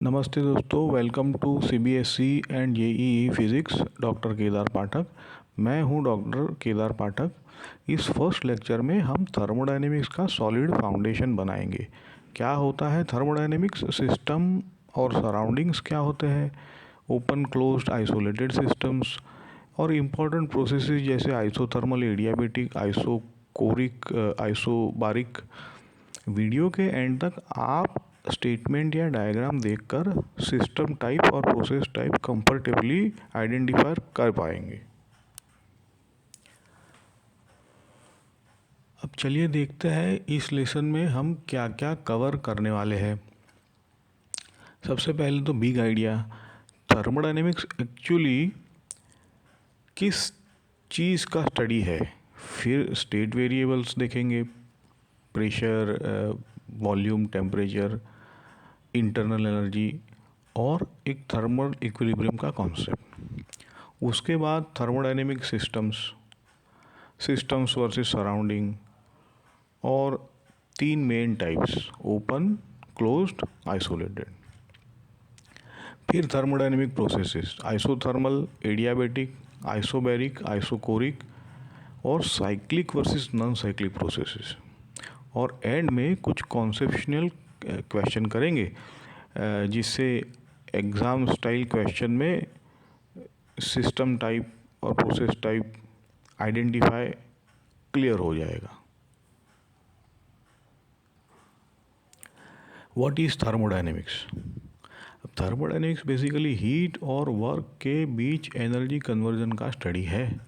नमस्ते दोस्तों, welcome to CBSE and JEE physics doctor Kedar Pathak. मैं हूं डॉक्टर केदार पाठक। इस फर्स्ट लेक्चर में हम थर्मोडायनेमिक्स का सॉलिड फाउंडेशन बनाएंगे। क्या होता है थर्मोडायनेमिक्स, सिस्टम और सराउंडिंग्स क्या होते हैं, ओपन क्लोज्ड आइसोलेटेड सिस्टम्स और इम्पॉर्टेंट प्रोसेसेस जैसे isothermal, adiabatic, isochoric, isobaric. Video के एंड तक आप स्टेटमेंट या डायग्राम देखकर सिस्टम टाइप और प्रोसेस टाइप कंफर्टेबली आइडेंटिफाई कर पाएंगे। अब चलिए देखते हैं इस लेसन में हम क्या क्या कवर करने वाले हैं। सबसे पहले तो बिग आइडिया, थर्मोडायनेमिक्स एक्चुअली किस चीज़ का स्टडी है। फिर स्टेट वेरिएबल्स देखेंगे, pressure, volume, temperature, internal energy और एक थर्मल इक्विलिब्रियम का कॉन्सेप्ट। उसके बाद थर्मोडायनेमिक सिस्टम्स वर्सेस सराउंडिंग और तीन main types, open, closed, isolated. फिर thermodynamic processes, isothermal, adiabatic, isobaric, isochoric और cyclic versus non cyclic processes. और एंड में कुछ कॉन्सेप्शनल क्वेश्चन करेंगे जिससे एग्ज़ाम स्टाइल क्वेश्चन में सिस्टम टाइप और प्रोसेस टाइप आइडेंटिफाई क्लियर हो जाएगा। What is thermodynamics? Thermodynamics basically heat और वर्क के बीच एनर्जी कन्वर्जन का स्टडी है।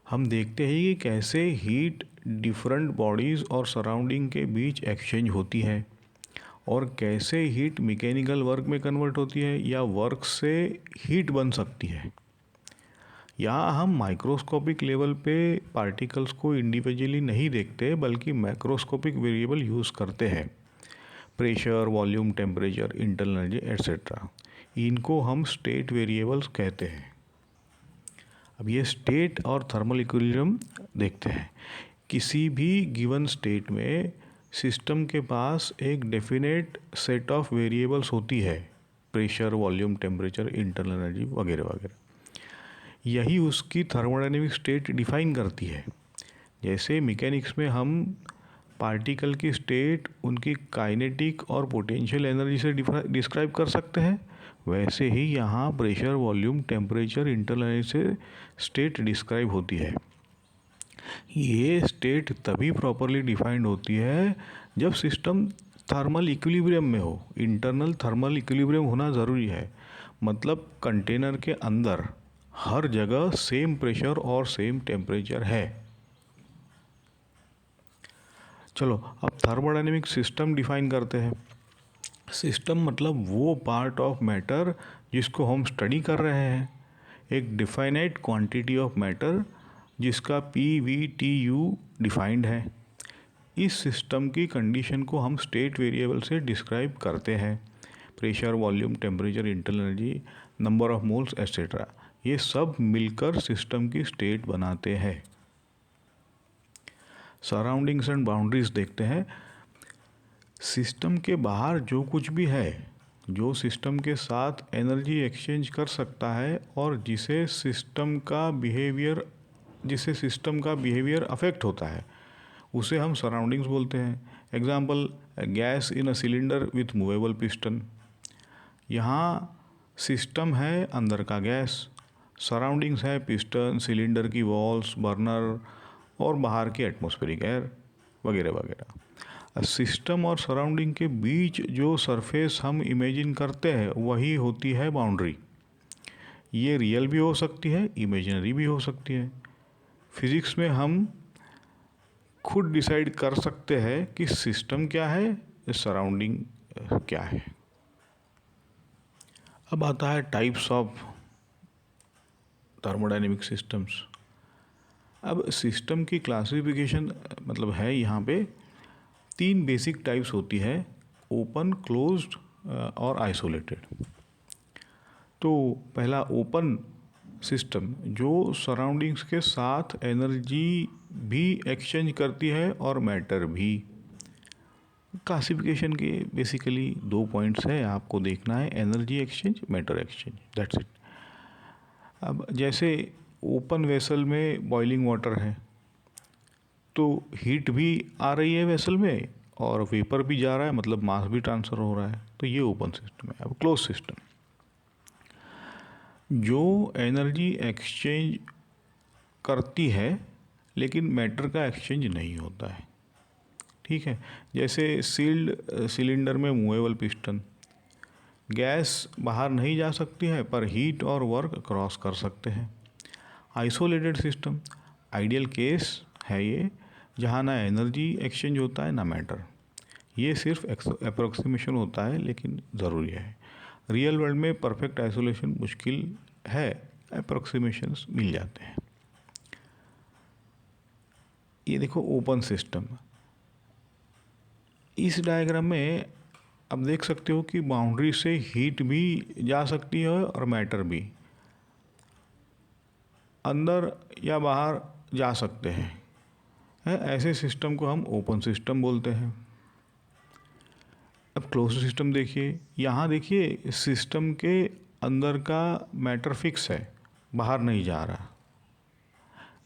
हम देखते हैं कि कैसे हीट डिफरेंट बॉडीज़ और सराउंडिंग के बीच एक्सचेंज होती है और कैसे हीट मैकेनिकल वर्क में कन्वर्ट होती है या वर्क से हीट बन सकती है। यहाँ हम माइक्रोस्कोपिक लेवल पे पार्टिकल्स को इंडिविजुअली नहीं देखते बल्कि मैक्रोस्कोपिक वेरिएबल यूज़ करते हैं, pressure, volume, temperature, internal energy etcetera. इनको हम स्टेट वेरिएबल्स कहते हैं। अब ये स्टेट और थर्मल इक्विलिब्रियम देखते हैं। किसी भी गिवन स्टेट में सिस्टम के पास एक डेफिनेट सेट ऑफ वेरिएबल्स होती है, pressure, volume, temperature, internal energy वगैरह वगैरह। यही उसकी थर्मोडायनेमिक स्टेट डिफाइन करती है। जैसे मैकेनिक्स में हम पार्टिकल की स्टेट उनकी काइनेटिक और पोटेंशियल एनर्जी से डिस्क्राइब कर सकते हैं, वैसे ही यहाँ pressure, volume, temperature, internal energy से स्टेट डिस्क्राइब होती है। ये स्टेट तभी प्रॉपरली डिफाइंड होती है जब सिस्टम थर्मल इक्विलिब्रियम में हो। इंटरनल थर्मल इक्विलिब्रियम होना ज़रूरी है, मतलब कंटेनर के अंदर हर जगह सेम प्रेशर और सेम टेम्परेचर है। चलो अब थर्मोडायनेमिक सिस्टम डिफाइन करते हैं। सिस्टम मतलब वो पार्ट ऑफ मैटर जिसको हम स्टडी कर रहे हैं, एक डिफाइनाइट क्वांटिटी ऑफ मैटर जिसका PV/TU डिफाइंड है। इस सिस्टम की कंडीशन को हम स्टेट वेरिएबल से डिस्क्राइब करते हैं, pressure, volume, temperature, internal energy, number of moles etcetera. ये सब मिलकर सिस्टम की स्टेट बनाते हैं। सराउंडिंग्स एंड बाउंड्रीज देखते हैं। सिस्टम के बाहर जो कुछ भी है, जो सिस्टम के साथ एनर्जी एक्सचेंज कर सकता है और जिसे सिस्टम का बिहेवियर अफेक्ट होता है, उसे हम सराउंडिंग्स बोलते हैं। Example, gas in a cylinder with movable piston. यहाँ सिस्टम है अंदर का गैस, सराउंडिंग्स है पिस्टन, सिलेंडर की वॉल्स, बर्नर और बाहर की एटमॉस्फेरिक एयर वगैरह वगैरह। सिस्टम और सराउंडिंग के बीच जो सरफेस हम इमेजिन करते हैं वही होती है बाउंड्री। ये रियल भी हो सकती है, इमेजिनरी भी हो सकती है। फिज़िक्स में हम खुद डिसाइड कर सकते हैं कि सिस्टम क्या है, सराउंडिंग क्या है। अब आता है टाइप्स ऑफ थर्मोडायनेमिक सिस्टम्स। अब सिस्टम की क्लासिफिकेशन मतलब है यहाँ पे तीन बेसिक टाइप्स होती है, ओपन, क्लोज्ड और आइसोलेटेड। तो पहला ओपन सिस्टम, जो सराउंडिंग्स के साथ एनर्जी भी एक्सचेंज करती है और मैटर भी। क्लासिफिकेशन के बेसिकली दो पॉइंट्स हैं, आपको देखना है energy exchange, matter exchange, that's it. अब जैसे ओपन वेसल में बॉइलिंग वाटर है तो हीट भी आ रही है वेसल में और वेपर भी जा रहा है, मतलब मास भी ट्रांसफ़र हो रहा है, तो ये ओपन सिस्टम है। अब क्लोज सिस्टम, जो एनर्जी एक्सचेंज करती है लेकिन मैटर का एक्सचेंज नहीं होता है, ठीक है। जैसे सील्ड सिलेंडर में मूवेबल पिस्टन, गैस बाहर नहीं जा सकती है पर हीट और वर्क क्रॉस कर सकते हैं। आइसोलेटेड सिस्टम, आइडियल केस है ये, जहाँ ना एनर्जी एक्सचेंज होता है ना मैटर। ये सिर्फ अप्रोक्सीमेशन होता है लेकिन ज़रूरी है। रियल वर्ल्ड में परफेक्ट आइसोलेशन मुश्किल है, अप्रोक्सीमेशंस मिल जाते हैं। ये देखो ओपन सिस्टम, इस डायग्राम में आप देख सकते हो कि बाउंड्री से हीट भी जा सकती है और मैटर भी अंदर या बाहर जा सकते हैं, ऐसे सिस्टम को हम ओपन सिस्टम बोलते हैं। अब क्लोज सिस्टम देखिए, यहाँ देखिए सिस्टम के अंदर का मैटर फिक्स है, बाहर नहीं जा रहा,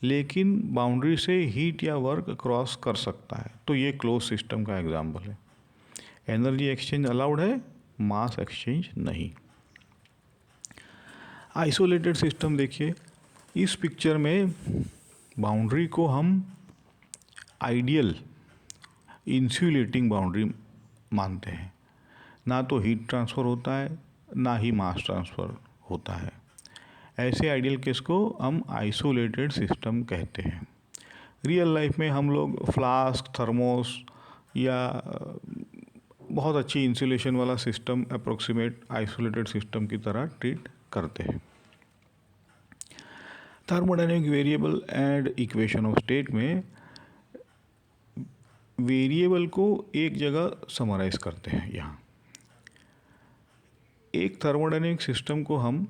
लेकिन बाउंड्री से हीट या वर्क क्रॉस कर सकता है, तो ये क्लोज सिस्टम का एग्जाम्पल है। एनर्जी एक्सचेंज अलाउड है, मास एक्सचेंज नहीं। आइसोलेटेड सिस्टम देखिए, इस पिक्चर में बाउंड्री को हम आइडियल इंसुलेटिंग बाउंड्री मानते हैं। ना तो हीट ट्रांसफ़र होता है ना ही मास ट्रांसफ़र होता है। ऐसे आइडियल केस को हम आइसोलेटेड सिस्टम कहते हैं। रियल लाइफ में हम लोग फ्लास्क, थर्मोस या बहुत अच्छी इंसुलेशन वाला सिस्टम अप्रोक्सीमेट आइसोलेटेड सिस्टम की तरह ट्रीट करते हैं। Thermodynamic variable and equation of state में वेरिएबल को एक जगह समराइज करते हैं। यहाँ एक थर्मोडायनेमिक सिस्टम को हम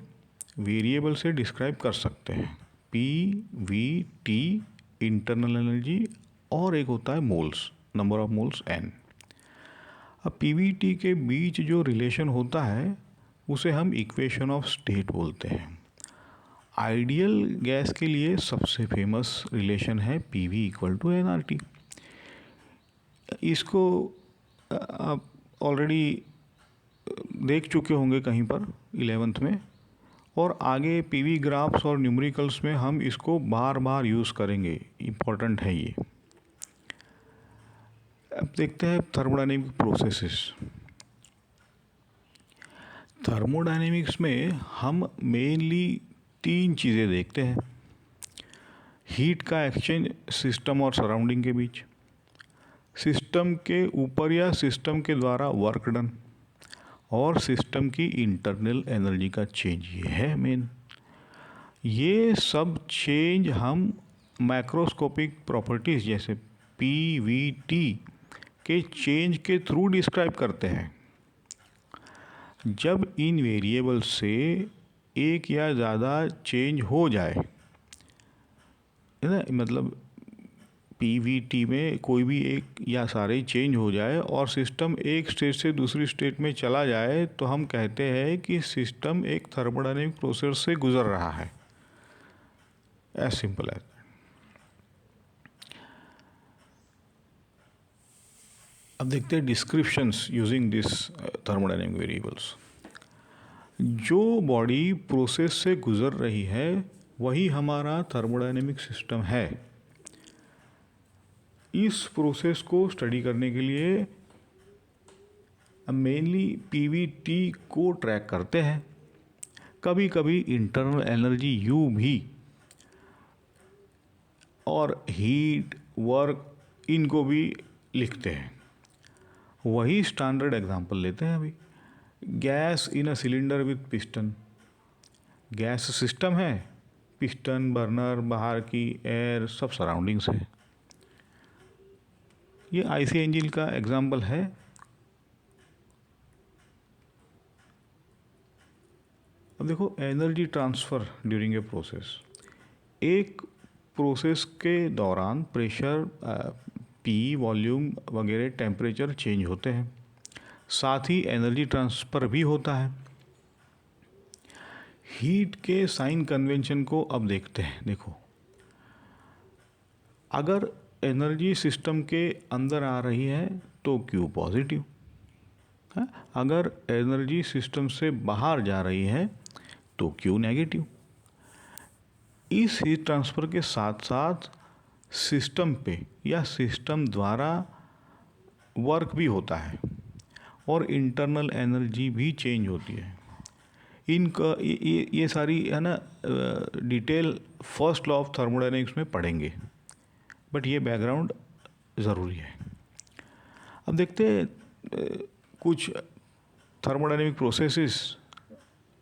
वेरिएबल से डिस्क्राइब कर सकते हैं, P V T internal energy, और एक होता है moles, number of moles N. अब पी वी टी के बीच जो रिलेशन होता है उसे हम इक्वेशन ऑफ स्टेट बोलते हैं। आइडियल गैस के लिए सबसे फेमस रिलेशन है P V equal to N R T. इसको आप ऑलरेडी देख चुके होंगे कहीं पर 11th में, और आगे पीवी ग्राफ्स और न्यूमेरिकल्स में हम इसको बार बार यूज़ करेंगे, इम्पॉर्टेंट है ये। अब देखते हैं थर्मोडायनेमिक प्रोसेसेस। थर्मोडायनेमिक्स में हम मेनली तीन चीज़ें देखते हैं: हीट का एक्सचेंज सिस्टम और सराउंडिंग के बीच, सिस्टम के ऊपर या सिस्टम के द्वारा वर्क डन, और सिस्टम की इंटरनल एनर्जी का चेंज। ये है मेन। ये सब चेंज हम मैक्रोस्कोपिक प्रॉपर्टीज़ जैसे पी वी टी के चेंज के थ्रू डिस्क्राइब करते हैं। जब इन वेरिएबल से एक या ज़्यादा चेंज हो जाए, है ना, मतलब पी वी टी में कोई भी एक या सारे चेंज हो जाए और सिस्टम एक स्टेट से दूसरी स्टेट में चला जाए, तो हम कहते हैं कि सिस्टम एक थर्मोडायनेमिक प्रोसेस से गुजर रहा है। As simple as. अब देखते हैं descriptions using this thermodynamic variables. जो बॉडी प्रोसेस से गुजर रही है वही हमारा थर्मोडायनेमिक सिस्टम है। इस प्रोसेस को स्टडी करने के लिए मेनली पीवीटी को ट्रैक करते हैं, कभी कभी इंटरनल एनर्जी यू भी, और हीट, वर्क, इनको भी लिखते हैं। वही स्टैंडर्ड एग्जांपल लेते हैं अभी। Gas in a cylinder with piston, gas system है, पिस्टन, बर्नर, बाहर की एयर सब सराउंडिंग्स है। ये आईसी इंजन का एग्जांपल है। अब देखो energy transfer during a process. एक प्रोसेस के दौरान प्रेशर पी, वॉल्यूम वगैरह टेम्परेचर चेंज होते हैं, साथ ही एनर्जी ट्रांसफ़र भी होता है। हीट के साइन कन्वेंशन को अब देखते हैं। देखो, अगर एनर्जी सिस्टम के अंदर आ रही है तो Q पॉजिटिव है, अगर एनर्जी सिस्टम से बाहर जा रही है तो Q नेगेटिव। इस हीट ट्रांसफ़र के साथ साथ सिस्टम पे या सिस्टम द्वारा वर्क भी होता है और इंटरनल एनर्जी भी चेंज होती है। इनका ये सारी है ना detail first law of thermodynamics में पढ़ेंगे, बट ये बैकग्राउंड ज़रूरी है। अब देखते हैं कुछ थर्मोडायनेमिक प्रोसेसेस।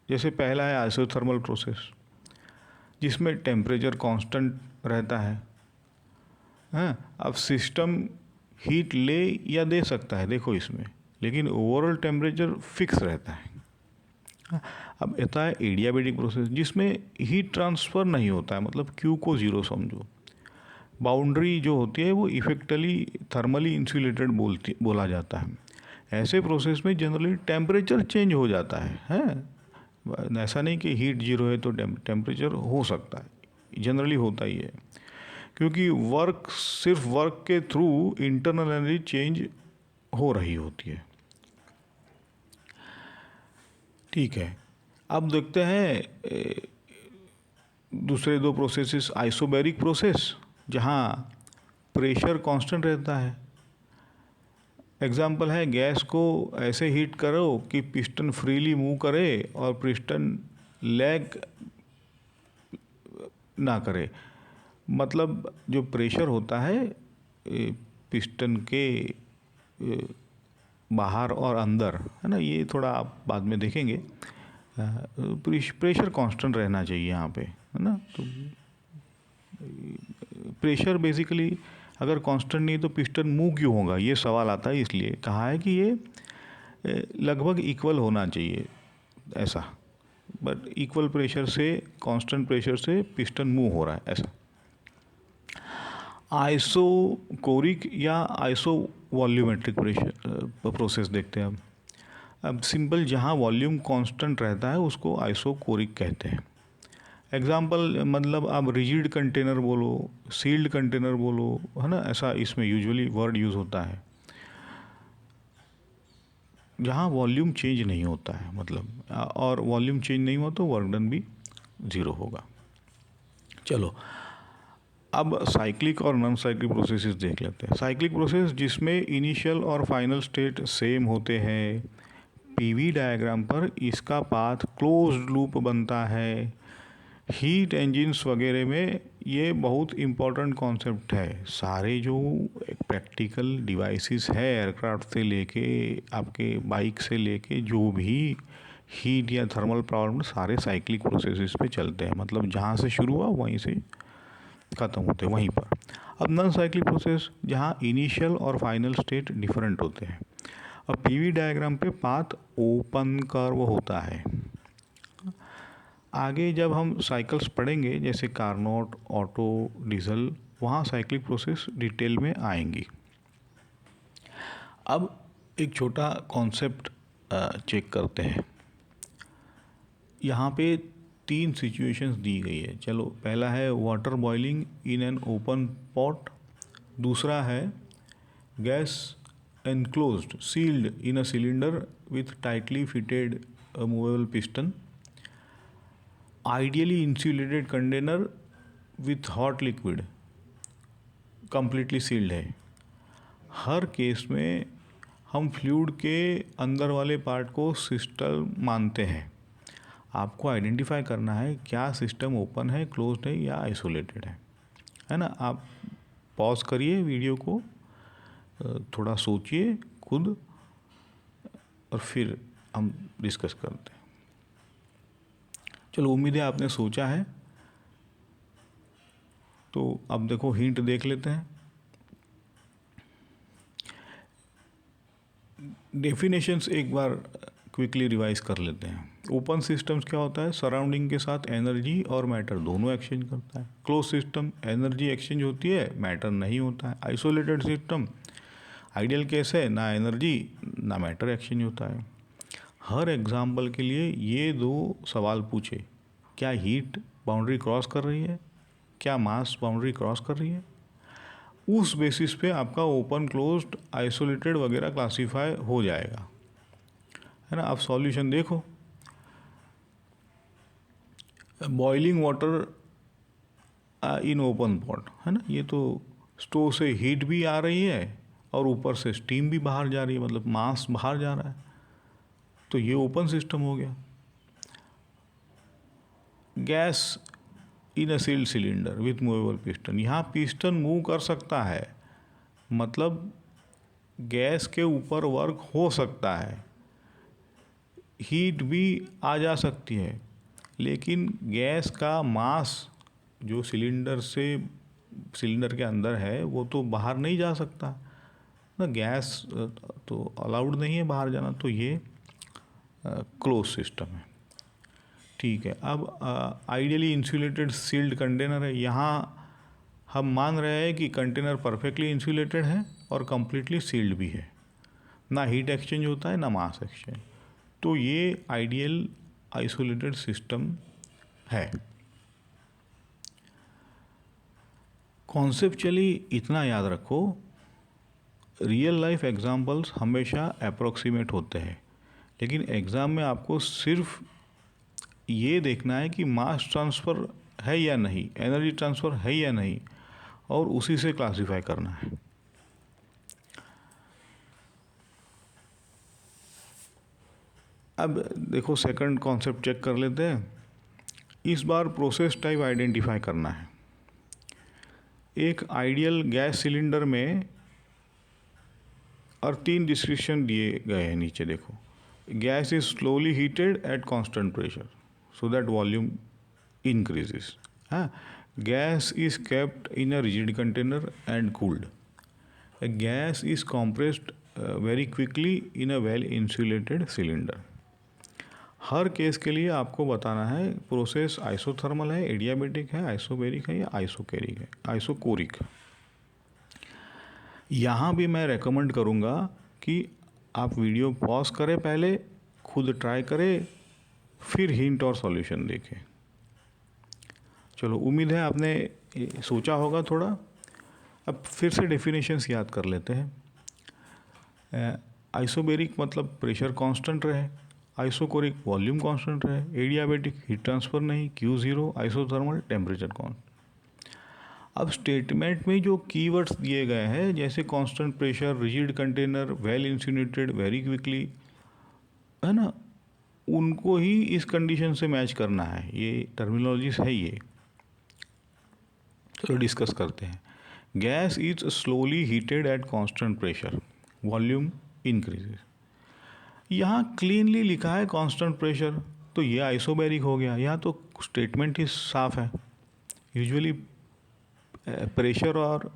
जैसे पहला है आइसोथर्मल प्रोसेस, जिसमें टेम्परेचर कांस्टेंट रहता है। हाँ, अब सिस्टम हीट ले या दे सकता है, देखो इसमें, लेकिन ओवरऑल टेम्परेचर फिक्स रहता है। अब आता है एडियाबैटिक प्रोसेस, जिसमें हीट ट्रांसफ़र नहीं होता है, मतलब Q को ज़ीरो समझो। बाउंड्री जो होती है वो इफेक्टली थर्मली इंसुलेटेड बोला जाता है। ऐसे प्रोसेस में जनरली टेम्परेचर चेंज हो जाता है। ऐसा नहीं कि हीट जीरो है तो टेम्परेचर हो सकता है, जनरली होता ही है, क्योंकि सिर्फ वर्क के थ्रू इंटरनल एनर्जी चेंज हो रही होती है। ठीक है, अब देखते हैं दूसरे दो प्रोसेसेस। आइसोबैरिक प्रोसेस, जहाँ प्रेशर कांस्टेंट रहता है। एग्जाम्पल है, गैस को ऐसे हीट करो कि पिस्टन फ्रीली मूव करे और पिस्टन लैग ना करे। मतलब जो प्रेशर होता है पिस्टन के बाहर और अंदर, है ना, ये थोड़ा आप बाद में देखेंगे। प्रेशर कांस्टेंट रहना चाहिए यहाँ पे, है ना। तो प्रेशर बेसिकली अगर कांस्टेंट नहीं तो पिस्टन मूव क्यों होगा, ये सवाल आता है। इसलिए कहा है कि ये लगभग इक्वल होना चाहिए ऐसा, बट इक्वल प्रेशर से, कांस्टेंट प्रेशर से पिस्टन मूव हो रहा है ऐसा। आइसोकोरिक या आइसो वॉल्यूमेट्रिक प्रोसेस देखते हैं अब सिंपल, जहाँ वॉल्यूम कांस्टेंट रहता है उसको आइसोकोरिक कहते हैं। एग्जाम्पल, मतलब आप रिजिड कंटेनर बोलो, सील्ड कंटेनर बोलो, है ना, ऐसा इसमें यूजुअली वर्ड यूज़ होता है, जहाँ वॉल्यूम चेंज नहीं होता है, मतलब, और वॉल्यूम चेंज नहीं हुआ तो वर्क डन भी ज़ीरो होगा। चलो, अब साइक्लिक और नॉन साइक्लिक प्रोसेसेस देख लेते हैं। साइक्लिक प्रोसेस, जिसमें इनिशियल और फाइनल स्टेट सेम होते हैं। पीवी डायग्राम पर इसका पाथ क्लोज्ड लूप बनता है। हीट इंजन्स वगैरह में ये बहुत इम्पोर्टेंट कॉन्सेप्ट है। सारे जो प्रैक्टिकल डिवाइसेस है, एयरक्राफ्ट से लेके आपके बाइक से लेके जो भी हीट या थर्मल प्रॉब्लम, सारे साइक्लिक प्रोसेसेस पे चलते हैं। मतलब जहाँ से शुरू हुआ वहीं से ख़त्म होते हैं, वहीं पर। अब नॉन साइक्लिक प्रोसेस, जहाँ इनिशियल और फाइनल स्टेट डिफरेंट होते हैं। अब पीवी डायग्राम पे पाथ ओपन कर्व होता है। आगे जब हम साइकिल्स पढ़ेंगे, जैसे कार्नोट, ऑटो, डीजल, वहाँ साइक्लिक प्रोसेस डिटेल में आएंगी। अब एक छोटा कॉन्सेप्ट चेक करते हैं। यहाँ पे 3 सिचुएशंस दी गई है। चलो, पहला है water boiling in an open pot. दूसरा है gas enclosed, sealed in a cylinder with tightly fitted movable piston. Ideally insulated container with hot liquid, completely sealed है। हर केस में हम फ्लूइड के अंदर वाले पार्ट को सिस्टम मानते हैं। आपको आइडेंटिफाई करना है क्या सिस्टम ओपन है, क्लोज्ड है या आइसोलेटेड है ना। आप पॉज करिए वीडियो को, थोड़ा सोचिए खुद, और फिर हम डिस्कस करते हैं। चलो, उम्मीद है आपने सोचा है। तो अब देखो, हिंट देख लेते हैं। डेफिनेशंस एक बार क्विकली रिवाइज कर लेते हैं। ओपन सिस्टम्स क्या होता है, सराउंडिंग के साथ एनर्जी और मैटर दोनों एक्सचेंज करता है। क्लोज सिस्टम एनर्जी एक्सचेंज होती है, मैटर नहीं होता है। आइसोलेटेड सिस्टम आइडियल केस है, ना एनर्जी ना मैटर एक्सचेंज होता है। हर एग्जाम्पल के लिए ये दो सवाल पूछे, क्या हीट बाउंड्री क्रॉस कर रही है, क्या मास बाउंड्री क्रॉस कर रही है। उस बेसिस पे आपका ओपन क्लोज्ड आइसोलेटेड वगैरह क्लासीफाई हो जाएगा, है ना। अब सॉल्यूशन देखो, boiling water in open pot, है ना। ये तो स्टोव से हीट भी आ रही है और ऊपर से स्टीम भी बाहर जा रही है, मतलब मास बाहर जा रहा है, तो ये ओपन सिस्टम हो गया। Gas in a sealed cylinder with movable piston, यहाँ पिस्टन मूव कर सकता है, मतलब गैस के ऊपर वर्क हो सकता है, हीट भी आ जा सकती है, लेकिन गैस का मास जो सिलेंडर के अंदर है वो तो बाहर नहीं जा सकता ना, गैस तो अलाउड नहीं है बाहर जाना, तो ये क्लोज सिस्टम है। ठीक है, अब आइडियली इंसुलेटेड सील्ड कंटेनर है। यहाँ हम मान रहे हैं कि कंटेनर परफेक्टली इंसुलेटेड है और कम्प्लीटली सील्ड भी है, ना हीट एक्सचेंज होता है ना मास एक्सचेंज, तो ये आइडियल आइसोलेटेड सिस्टम है। कॉन्सेप्चुअली इतना याद रखो, रियल लाइफ एग्जांपल्स हमेशा अप्रोक्सीमेट होते हैं, लेकिन एग्ज़ाम में आपको सिर्फ ये देखना है कि मास ट्रांसफ़र है या नहीं, एनर्जी ट्रांसफ़र है या नहीं, और उसी से क्लासीफाई करना है। अब देखो सेकंड कॉन्सेप्ट चेक कर लेते हैं। इस बार प्रोसेस टाइप आइडेंटिफाई करना है। एक आइडियल गैस सिलेंडर में और 3 डिस्क्रिप्शन दिए गए हैं नीचे देखो। Gas is slowly heated at constant pressure so that volume increases. हाँ, gas is kept in a rigid container and cooled. Gas is compressed very quickly in a well insulated cylinder. हर case के लिए आपको बताना है process isothermal है, adiabatic है, isobaric है या आइसोकेरिक है, आइसोकोरिक। यहाँ भी मैं रेकमेंड करूँगा कि आप वीडियो पॉज करें, पहले खुद ट्राई करें, फिर हिंट और सॉल्यूशन देखें। चलो, उम्मीद है आपने सोचा होगा थोड़ा। अब फिर से डेफिनेशंस याद कर लेते हैं। आइसोबेरिक मतलब प्रेशर कांस्टेंट रहे, आइसोकोरिक वॉल्यूम कांस्टेंट रहे, एडियाबेटिक हीट ट्रांसफ़र नहीं, Q0, आइसोथर्मल टेम्परेचर कांस्टेंट। अब स्टेटमेंट में जो कीवर्ड्स दिए गए हैं जैसे constant pressure, rigid container, well insulated, very quickly, है ना, उनको ही इस कंडीशन से मैच करना है। ये टर्मिनोलॉजीज है ये। चलो डिस्कस करते हैं। Gas is slowly heated at constant pressure, volume increases. यहाँ क्लीनली लिखा है कांस्टेंट प्रेशर, तो ये आइसोबेरिक हो गया। यहाँ तो स्टेटमेंट ही साफ है। यूजुअली प्रेशर और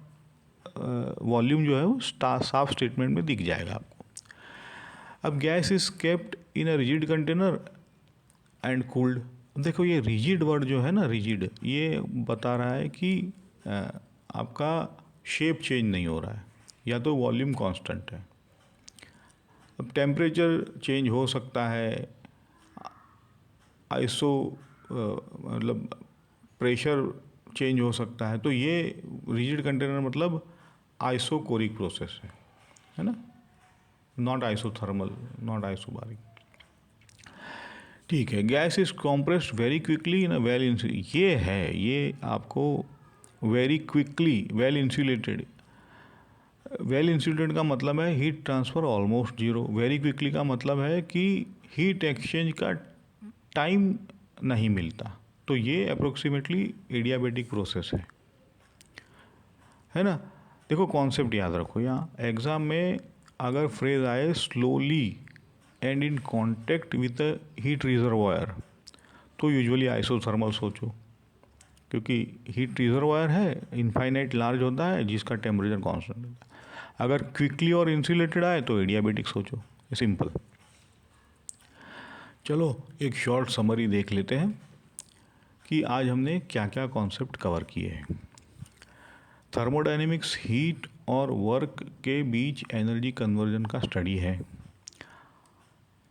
वॉल्यूम जो है वो साफ स्टेटमेंट में दिख जाएगा आपको। अब gas is kept in a rigid container and cooled. देखो ये रिजिड वर्ड जो है ना, रिजिड, ये बता रहा है कि आपका शेप चेंज नहीं हो रहा है, या तो वॉल्यूम कांस्टेंट है। अब टेम्परेचर चेंज हो सकता है, आइसो मतलब प्रेशर चेंज हो सकता है, तो ये रिजिड कंटेनर मतलब आइसोकोरिक प्रोसेस है ना, नॉट आइसोथर्मल, नॉट आइसोबारिक। ठीक है, gas is compressed very quickly in a well insulated, ये है, ये आपको very quickly well insulated. Well insulated का मतलब है heat transfer almost zero, very quickly का मतलब है कि हीट एक्सचेंज का टाइम नहीं मिलता, तो ये अप्रोक्सीमेटली एडियाबेटिक प्रोसेस है ना। देखो कॉन्सेप्ट याद रखो, यहाँ एग्ज़ाम में अगर फ्रेज आए slowly and in contact with a heat reservoir, तो यूजुअली आइसोथर्मल सोचो, क्योंकि हीट रिजर्वायर है, इनफाइनाइट लार्ज होता है जिसका टेम्परेचर कांस्टेंट होता है। अगर क्विकली और इंसुलेटेड आए तो एडियाबेटिक सोचो, सिंपल। चलो एक शॉर्ट समरी देख लेते हैं कि आज हमने क्या क्या कॉन्सेप्ट कवर किए हैं। थर्मोडायनेमिक्स हीट और वर्क के बीच एनर्जी कन्वर्जन का स्टडी है।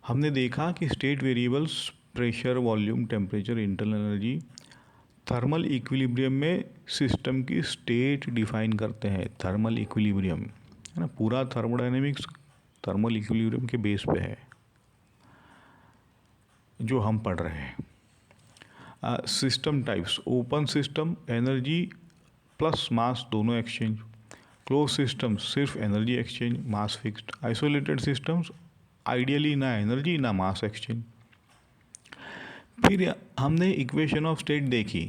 हमने देखा कि state variables pressure, volume, temperature, internal energy thermal equilibrium में सिस्टम की स्टेट डिफाइन करते हैं। थर्मल इक्विलिब्रियम है ना, पूरा थर्मोडायनेमिक्स थर्मल इक्विलिब्रियम के बेस पे है जो हम पढ़ रहे हैं। System types: open system energy plus mass दोनों एक्सचेंज, क्लोज सिस्टम सिर्फ एनर्जी एक्सचेंज, मास फिक्स्ड, आइसोलेटेड सिस्टम्स आइडियली ना एनर्जी ना मास एक्सचेंज। फिर हमने इक्वेशन ऑफ स्टेट देखी,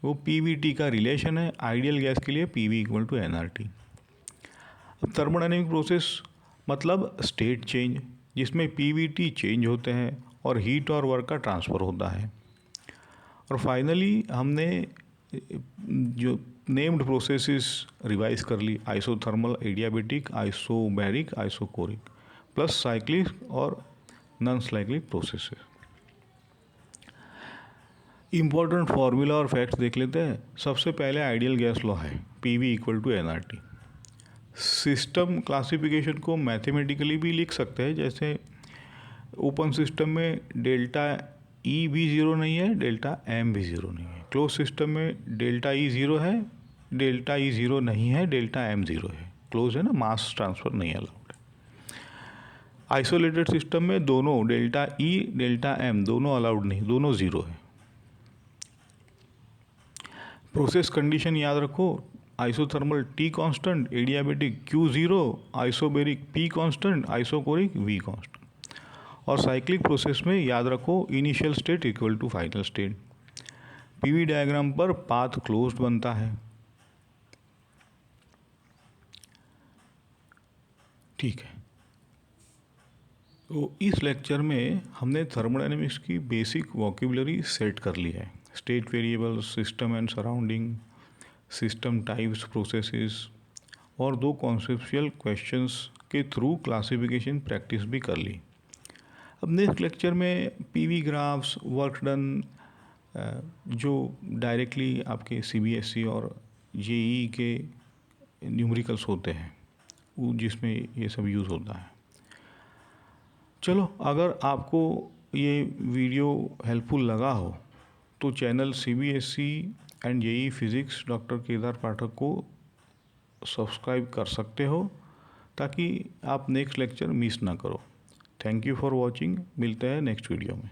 वो पीवीटी का रिलेशन है आइडियल गैस के लिए, पीवी इक्वल टू एनआरटी। अब थर्मोडायनेमिक प्रोसेस मतलब स्टेट चेंज, जिसमें पीवीटी चेंज होते हैं और हीट और वर्क का ट्रांसफ़र होता है। और फाइनली हमने जो नेम्ड प्रोसेसेस रिवाइज कर ली: isothermal, adiabatic, isobaric, isochoric, plus cyclic और non cyclic processes. Important formula और फैक्ट्स देख लेते हैं। सबसे पहले आइडियल गैस लॉ है PV equal to NRT. System classification को मैथमेटिकली भी लिख सकते हैं, जैसे ओपन सिस्टम में डेल्टा ई भी ज़ीरो नहीं है, डेल्टा एम भी ज़ीरो नहीं है। क्लोज सिस्टम में डेल्टा ई ज़ीरो है, डेल्टा ई ज़ीरो नहीं है, डेल्टा एम ज़ीरो है। क्लोज है ना, मास ट्रांसफ़र नहीं अलाउड है। आइसोलेटेड सिस्टम में दोनों डेल्टा ई डेल्टा एम दोनों अलाउड नहीं, दोनों ज़ीरो है। प्रोसेस कंडीशन याद रखो: isothermal T constant, adiabatic Q zero, isobaric P constant, isochoric V constant. और साइक्लिक प्रोसेस में याद रखो initial state equal to final state. PV diagram पर पाथ क्लोज्ड बनता है। ठीक है, तो इस लेक्चर में हमने थर्मोडायनेमिक्स की बेसिक वोकेबुलरी सेट कर ली है: state variable, system and surrounding, system types, processes, और दो कॉन्सेप्चुअल क्वेश्चंस के थ्रू क्लासिफिकेशन प्रैक्टिस भी कर ली। अब नेक्स्ट लेक्चर में पीवी ग्राफ्स, वर्क डन, जो डायरेक्टली आपके सीबीएसई और जेईई के न्यूमेरिकल्स होते हैं, वो जिसमें ये सब यूज़ होता है। चलो, अगर आपको ये वीडियो हेल्पफुल लगा हो तो channel CBSE and JEE physics doctor Kedar Pathak को सब्सक्राइब कर सकते हो, ताकि आप नेक्स्ट लेक्चर मिस ना करो। Thank you for watching. मिलते हैं नेक्स्ट वीडियो में।